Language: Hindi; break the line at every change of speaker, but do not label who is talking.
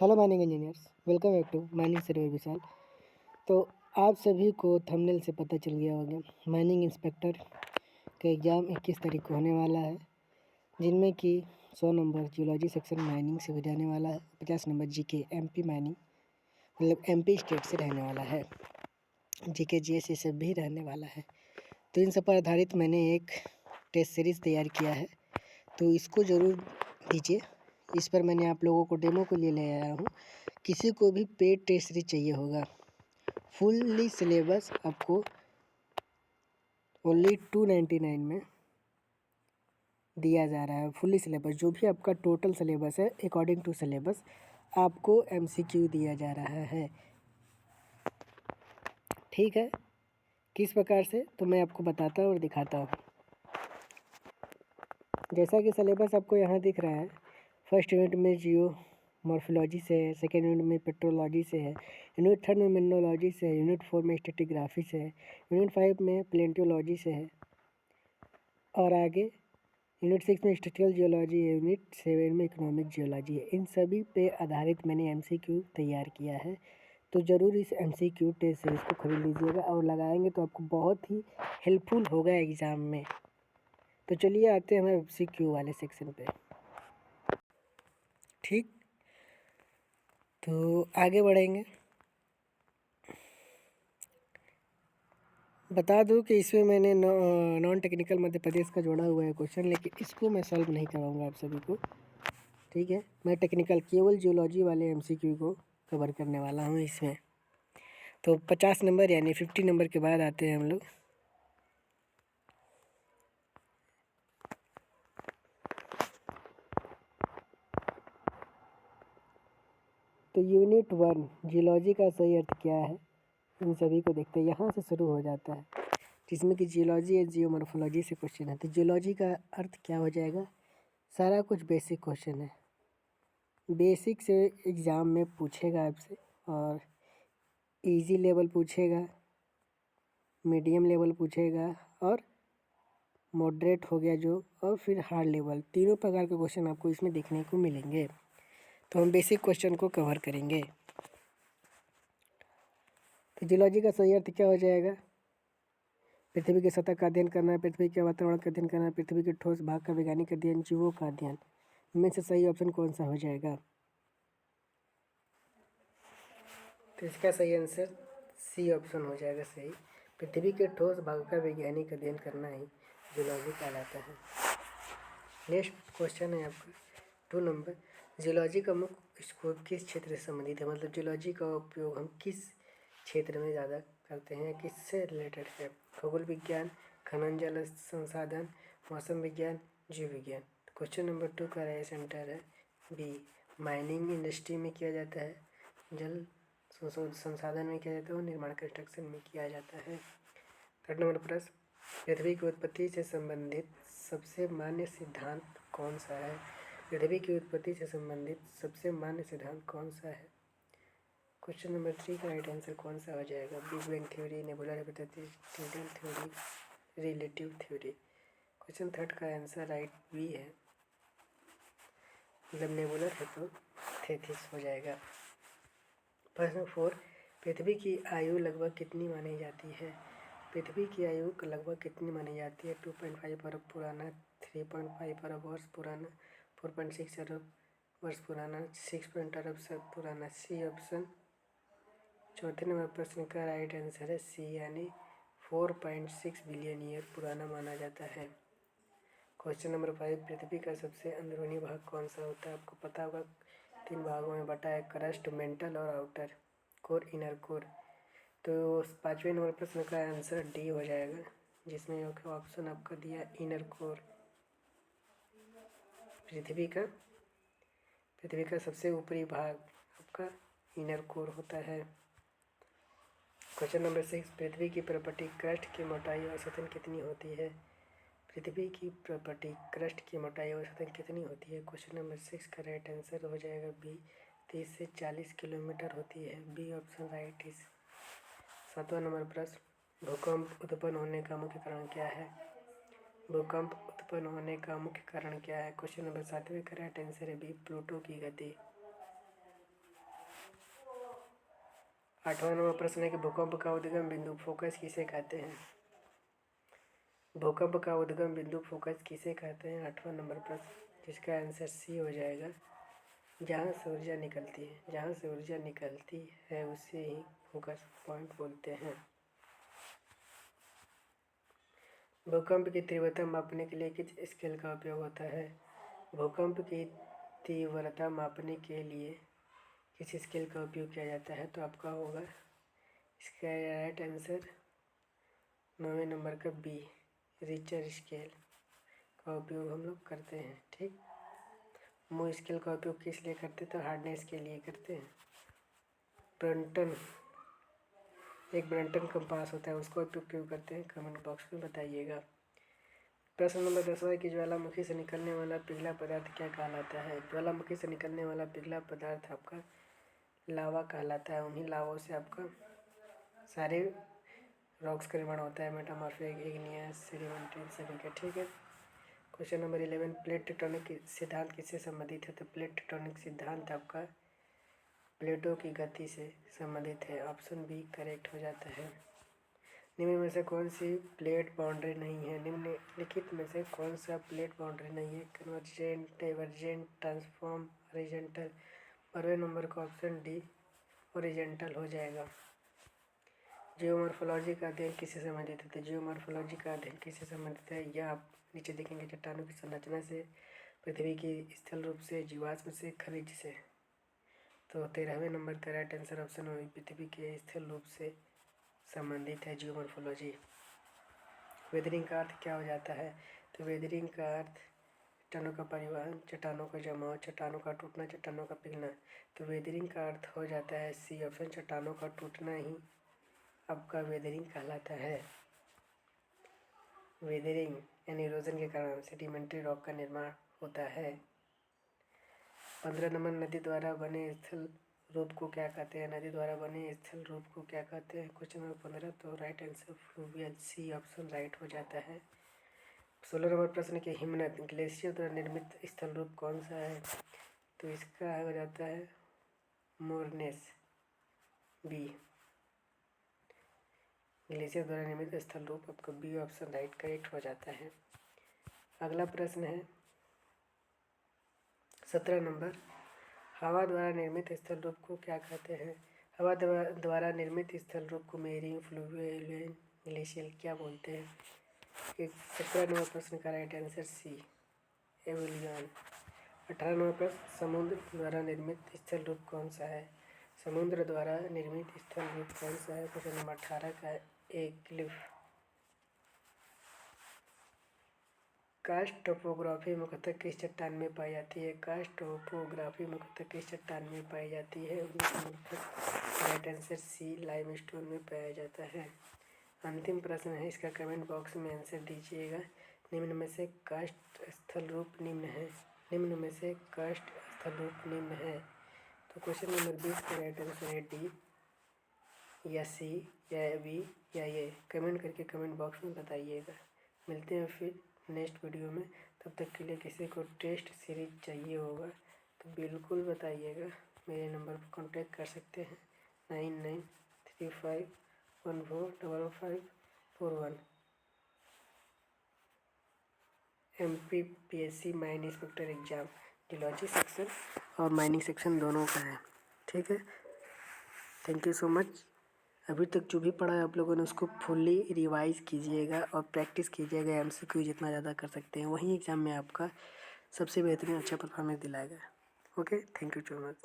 Hello mining engineers, welcome back to mining survey Vishal. तो आप सभी को थंबनेल से पता चल गया होगा माइनिंग इंस्पेक्टर का एग्ज़ाम 21 तारीख को होने वाला है, जिनमें कि 100 नंबर जियोलॉजी सेक्शन माइनिंग से हो जाने वाला है, 50 नंबर जीके एमपी माइनिंग मतलब एमपी स्टेट से रहने वाला है, जीके जीएस ये सब भी रहने वाला है। तो इन सब पर आधारित मैंने एक टेस्ट सीरीज़ तैयार किया है, तो इसको ज़रूर दीजिए। इस पर मैंने आप लोगों को डेमो के लिए ले आया हूँ। किसी को भी पेड टेस्ट सीरीज चाहिए होगा, फुल्ली सिलेबस आपको ओनली 299 में दिया जा रहा है। फुल्ली सिलेबस जो भी आपका टोटल सिलेबस है, अकॉर्डिंग टू सिलेबस आपको एमसीक्यू दिया जा रहा है। ठीक है, किस प्रकार से तो मैं आपको बताता हूँ और दिखाता हूँ। जैसा कि सिलेबस आपको यहाँ दिख रहा है, फर्स्ट यूनिट में जियो मॉर्फोलॉजी से है, सेकेंड यूनिट में पेट्रोलॉजी से है, यूनिट थर्ड में मिनरोलॉजी से है, यूनिट 4 में स्टैटिग्राफी से है, यूनिट 5 में प्लेंटोलॉजी से है और आगे यूनिट 6 में स्ट्रक्चरल जियोलॉजी है, यूनिट 7 में इकोनॉमिक जियोलॉजी है। इन सभी पे आधारित मैंने एमसीक्यू तैयार किया है, तो ज़रूर इस एमसीक्यू टेस्ट सीरीज़ को खरीद लीजिएगा और लगाएंगे तो आपको बहुत ही हेल्पफुल होगा एग्ज़ाम में। तो चलिए आते हैं हम एमसीक्यू वाले सेक्शन पे। ठीक, तो आगे बढ़ेंगे। बता दूं कि इसमें मैंने नॉन टेक्निकल मध्य प्रदेश का जोड़ा हुआ है क्वेश्चन, लेकिन इसको मैं सॉल्व नहीं कराऊंगा आप सभी को। ठीक है, मैं टेक्निकल केवल जियोलॉजी वाले एमसीक्यू को कवर करने वाला हूँ इसमें। तो 50 नंबर यानी 50 नंबर के बाद आते हैं हम लोग। तो यूनिट 1 जियोलॉजी का सही अर्थ क्या है, इन सभी को देखते हैं। यहाँ से शुरू हो जाता है, जिसमें कि जियोलॉजी या जियोमॉर्फोलॉजी से क्वेश्चन है। तो जियोलॉजी का अर्थ क्या हो जाएगा, सारा कुछ बेसिक क्वेश्चन है, बेसिक से एग्ज़ाम में पूछेगा आपसे, और इजी लेवल पूछेगा, मीडियम लेवल पूछेगा और मॉडरेट हो गया जो, और फिर हार्ड लेवल। तीनों प्रकार के क्वेश्चन आपको इसमें देखने को मिलेंगे। तो हम बेसिक क्वेश्चन को कवर करेंगे। तो जियोलॉजी का सही अर्थ क्या हो जाएगा, पृथ्वी की सतह का अध्ययन करना है, पृथ्वी के वातावरण का अध्ययन करना है, पृथ्वी के ठोस भाग का वैज्ञानिक अध्ययन, जीवों का अध्ययन। इनमें से सही ऑप्शन कौन सा हो जाएगा, तो इसका सही आंसर सी ऑप्शन हो जाएगा सही। पृथ्वी के ठोस भाग का वैज्ञानिक अध्ययन करना ही जियोलॉजी कहलाता है। नेक्स्ट क्वेश्चन है आपका 2 नंबर, जियोलॉजी का मुख्य स्कोप किस क्षेत्र से संबंधित है, मतलब जियोलॉजी का उपयोग हम किस क्षेत्र में ज़्यादा करते हैं, किससे रिलेटेड है। खगोल विज्ञान, खनन जल संसाधन, मौसम विज्ञान, जीव विज्ञान। क्वेश्चन नंबर 2 का राइट आंसर है बी, माइनिंग इंडस्ट्री में किया जाता है, जल संसाधन में किया जाता है और निर्माण कंस्ट्रक्शन में किया जाता है। थर्ड नंबर प्रश्न, पृथ्वी की उत्पत्ति से संबंधित सबसे मान्य सिद्धांत कौन सा है, पृथ्वी की उत्पत्ति से संबंधित सबसे मान्य सिद्धांत कौन सा है। क्वेश्चन नंबर 3 का राइट आंसर कौन सा हो जाएगा, big bang theory, nebular hypothesis, theory, relative theory. Question third का आंसर राइट बी है, मतलब नेबुलर हाइपोथेसिस हो जाएगा। प्रश्न 4, पृथ्वी की आयु लगभग कितनी मानी जाती है, पृथ्वी की आयु लगभग कितनी मानी जाती है। 2.5 अरब पुराना, 3.5 अरब वर्ष पुराना, 4.6 अरब वर्ष पुराना, 6 अरब पुराना। सी ऑप्शन चौथे नंबर प्रश्न का राइट आंसर है सी, यानी 4.6 बिलियन ईयर पुराना माना जाता है। क्वेश्चन नंबर 5, पृथ्वी का सबसे अंदरूनी भाग कौन सा होता है, आपको पता होगा 3 भागों में बटा है, क्रस्ट, मेंटल और आउटर कोर, इनर कोर। तो 5वें नंबर प्रश्न का आंसर डी हो जाएगा, जिसमें ऑप्शन आपका दिया इनर कोर। पृथ्वी का सबसे ऊपरी भाग आपका इनर कोर होता है। क्वेश्चन नंबर 6, पृथ्वी की प्रॉपर्टी क्रस्ट की मोटाई औसतन कितनी होती है, पृथ्वी की प्रॉपर्टी क्रस्ट की मोटाई औसतन कितनी होती है। क्वेश्चन नंबर 6 का राइट आंसर हो जाएगा बी, 30 से 40 किलोमीटर होती है। B option right is. 7वां नंबर प्रश्न, भूकंप उत्पन्न होने का मुख्य कारण क्या है, भूकंप उत्पन्न होने का मुख्य कारण क्या है। क्वेश्चन नंबर 7वें का राइट आंसर है बी, प्लूटो की गति। 8वां नंबर प्रश्न है कि भूकंप का उद्गम बिंदु फोकस किसे कहते हैं? भूकंप का उद्गम बिंदु फोकस किसे कहते हैं? 8वां नंबर प्रश्न, जिसका आंसर सी हो जाएगा। जहाँ से ऊर्जा निकलती है, जहाँ से ऊर्जा निकलती है उसे ही फोकस पॉइंट बोलते हैं। भूकंप की तीव्रता मापने के लिए किस स्केल का उपयोग होता है? भूकंप की तीव्रता मापने के लिए किस स्केल का उपयोग किया जाता है? तो आपका होगा इसका राइट आंसर 9वें नंबर का बी, रिचर स्केल का उपयोग हम लोग करते हैं। ठीक, मूव स्केल का उपयोग किस लिए करते हैं? तो हार्डनेस के लिए करते हैं। ब्रंटन, एक ब्रंटन कंपास होता है, उसका उपयोग क्यों करते हैं? कमेंट बॉक्स में बताइएगा। प्रश्न नंबर 10 कि ज्वालामुखी से निकलने वाला पिघला पदार्थ क्या कहलाता है? ज्वालामुखी से निकलने वाला पिघला पदार्थ आपका लावा कहलाता है। उन्हीं लावों से आपका सारे रॉक्स का निर्माण होता है, मेटामॉर्फिक, इग्नियस, सेडिमेंट्री सभी का। ठीक है। क्वेश्चन नंबर 11 प्लेट टेक्टोनिक सिद्धांत किससे संबंधित है? तो प्लेट टेक्टोनिक सिद्धांत आपका प्लेटों की गति से संबंधित है। ऑप्शन बी करेक्ट हो जाता है। निम्न में से कौन सी प्लेट बाउंड्री नहीं है? निम्नलिखित में से कौन सा प्लेट बाउंड्री नहीं है? Convergent, divergent, transform, horizontal. 12वें नंबर का ऑप्शन डी हॉरिजॉन्टल हो जाएगा। जियोमॉर्फोलॉजी का अध्ययन किससे संबंधित है? तो जियोमॉर्फोलॉजी का अध्ययन किससे संबंधित है? यह आप नीचे देखेंगे चट्टानों की संरचना से, पृथ्वी की स्थल रूप से, जीवाश्म से, खनिज से। तो 13वें नंबर का राइट आंसर ऑप्शन है, पृथ्वी के स्थल रूप से संबंधित है जियोमॉर्फोलॉजी। वेदरिंग का अर्थ क्या हो जाता है? तो वेदरिंग का अर्थ चट्टानों का परिवहन, चट्टानों का जमाव, चट्टानों का टूटना, चट्टानों का पिघलना। तो वेदरिंग का अर्थ हो जाता है सी ऑप्शन, चट्टानों का टूटना ही आपका वेदरिंग कहलाता है। वेदरिंग यानी इरोजन के कारण सेडिमेंट्री रॉक का निर्माण होता है। 15 नंबर नदी द्वारा बने स्थल रूप को क्या कहते हैं? नदी द्वारा बने स्थल रूप को क्या कहते हैं? क्वेश्चन नंबर 15, तो right answer fluvial, C option right हो जाता है। 16 नंबर प्रश्न के हिमनद ग्लेशियर द्वारा निर्मित स्थल रूप कौन सा है? तो इसका हो जाता है मोरनेस, बी। ग्लेशियर द्वारा निर्मित स्थल रूप आपका बी ऑप्शन राइट करेक्ट हो जाता है। अगला प्रश्न है 17 नंबर, हवा द्वारा निर्मित स्थल रूप को क्या कहते हैं? हवा द्वारा निर्मित स्थल रूप को मेरिंग, फ्लूवियल, ग्लेशियल क्या बोलते हैं? 17 नंबर प्रश्न का राइट आंसर सी, एवुलियन। 18 नंबर प्रश्न, समुद्र द्वारा निर्मित स्थल रूप कौन सा है? समुद्र द्वारा निर्मित स्थल रूप कौन सा है? क्वेश्चन नंबर 18 का एक क्लिफ। कास्ट टोपोग्राफी मुख्यतः किस चट्टान में पाई जाती है? कास्ट टोपोग्राफी मुख्यतः किस चट्टान में पाई जाती है? राइट आंसर सी, लाइमस्टोन में पाया जाता है। अंतिम प्रश्न है, इसका कमेंट बॉक्स में आंसर दीजिएगा। निम्न में से कास्ट स्थल रूप निम्न है, निम्न में से कास्ट स्थल रूप निम्न है। तो क्वेश्चन नंबर 20 का राइट आंसर है डी, या सी, या बी, या ए। कमेंट करके कमेंट बॉक्स में बताइएगा। मिलते हैं फिर नेक्स्ट वीडियो में। तब तक के लिए किसी को टेस्ट सीरीज चाहिए होगा तो बिल्कुल बताइएगा। मेरे नंबर पर कांटेक्ट कर सकते हैं 9935145541। MPPSC mining inspector exam geology section और माइनिंग सेक्शन दोनों का है। ठीक है, थैंक यू सो मच। अभी तक जो भी पढ़ा है आप लोगों ने उसको फुल्ली रिवाइज कीजिएगा और प्रैक्टिस कीजिएगा। MCQ जितना ज़्यादा कर सकते हैं वहीं एग्ज़ाम में आपका सबसे बेहतरीन अच्छा परफॉर्मेंस दिलाएगा। Okay, thank you so much.